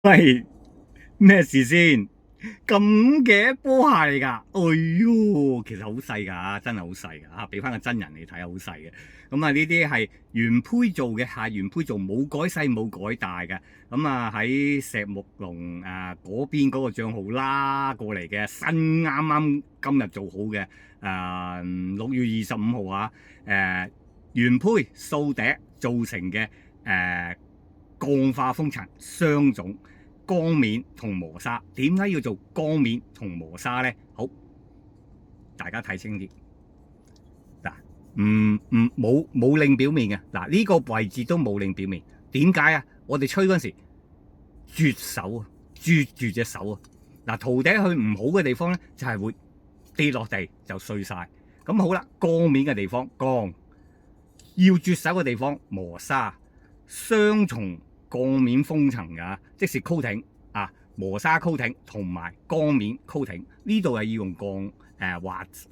喂，咩事先？咁嘅波鞋嚟㗎？哎喲，其實好細㗎，真係好細㗎嚇！俾翻個真人嚟睇，好細嘅。咁啊，呢啲係原胚做嘅嚇，原胚做冇改細冇改大嘅。咁啊，喺石木龍嗰邊嗰個帳號拉過嚟嘅，新啱啱今日做好嘅。6月25號啊，原胚掃笛造成嘅鋼化風塵雙種。鋼面同磨砂，點解要做鋼面同磨砂呢？好，大家睇清啲嗱，冇令表面嘅嗱，呢個位置都冇令表面，點解啊？我哋吹嗰陣時啜手啊，啜住隻手啊，嗱，陶笛佢唔好嘅地方呢，就係會跌落地就碎晒。咁好啦，鋼面嘅地方鋼，要啜手嘅地方磨砂，雙重鋼面封層㗎，即是 coating 啊，磨砂 coating 同埋鋼面 coating， 呢度係要用鋼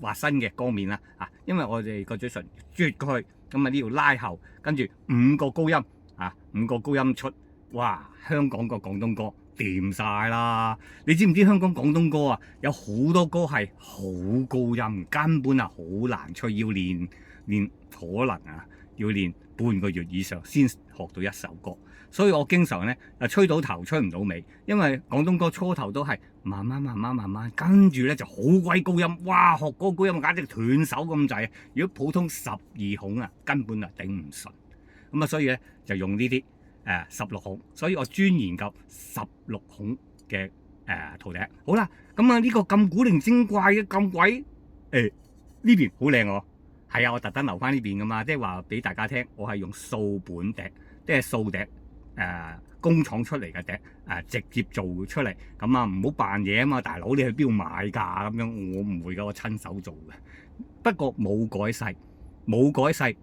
滑身嘅鋼面啦啊，因為我哋個嘴唇啜過去，咁啊呢度拉後，跟住5個高音啊，5個高音出，哇！香港個廣東歌掂晒啦！你知唔知香港廣東歌啊有好多歌係好高音，根本係好難吹，要練可能啊要練半個月以上先學到一首歌。所以我經常咧吹到頭吹唔到尾，因為廣東歌初頭都係慢慢，跟住咧就好鬼高音，哇！學嗰個高音簡直斷手咁滯。如果普通12孔啊，根本啊頂唔順。咁啊，所以咧就用呢啲16孔。所以我專研究16孔嘅陶笛。好啦，咁啊呢個咁古靈精怪嘅咁鬼呢邊好靚喎。係啊，我特登留翻呢邊噶嘛，即係話俾大家聽，我係用素本笛，即係素笛。工廠出嚟嘅笛直接做出嚟，咁啊唔好扮嘢啊嘛，大佬你去邊度買㗎咁樣？我唔會㗎，我親手做嘅。不過冇改細，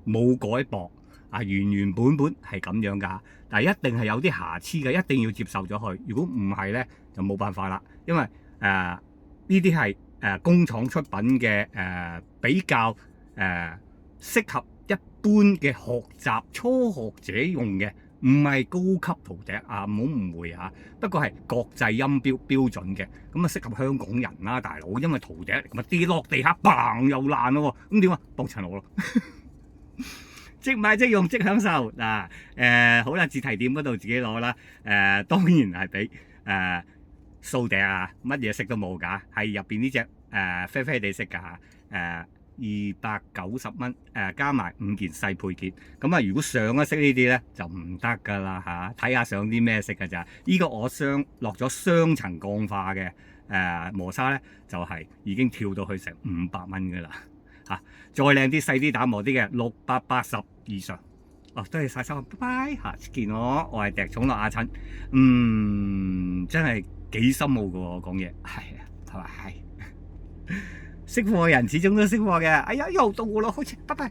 冇改薄啊，原本係咁樣㗎。但係一定係有啲瑕疵嘅，一定要接受咗佢。如果唔係咧，就冇辦法啦。因為呢啲係工廠出品嘅比較適合一般嘅學習初學者用嘅。唔係高級陶笛啊，唔好誤會啊！不過係國際音標準嘅，咁啊適合香港人啦，大佬。因為陶笛咁啊跌落地下嘭又爛咯，咁點啊？幫襯我咯，即買即用即享受嗱。好啦，自提點嗰度自己攞啦。當然係俾掃笛啊，乜嘢色都冇㗎，係入邊呢隻啡啡地色㗎嚇。290蚊加埋5件細配件，咁啊如果上一色呢啲咧就唔得噶啦嚇，睇下上啲咩色㗎咋？呢個我落咗雙層鋼化嘅磨砂咧，就係已經跳到去成500蚊噶啦嚇，再靚啲細啲打磨啲嘅680以上。哦，多謝晒收看，拜拜，下次見我係笛寵樂阿陳，真係幾深奧噶喎講嘢，係啊，係咪？識貨人始終都識貨嘅。哎呀，又到我啦，開始，拜拜。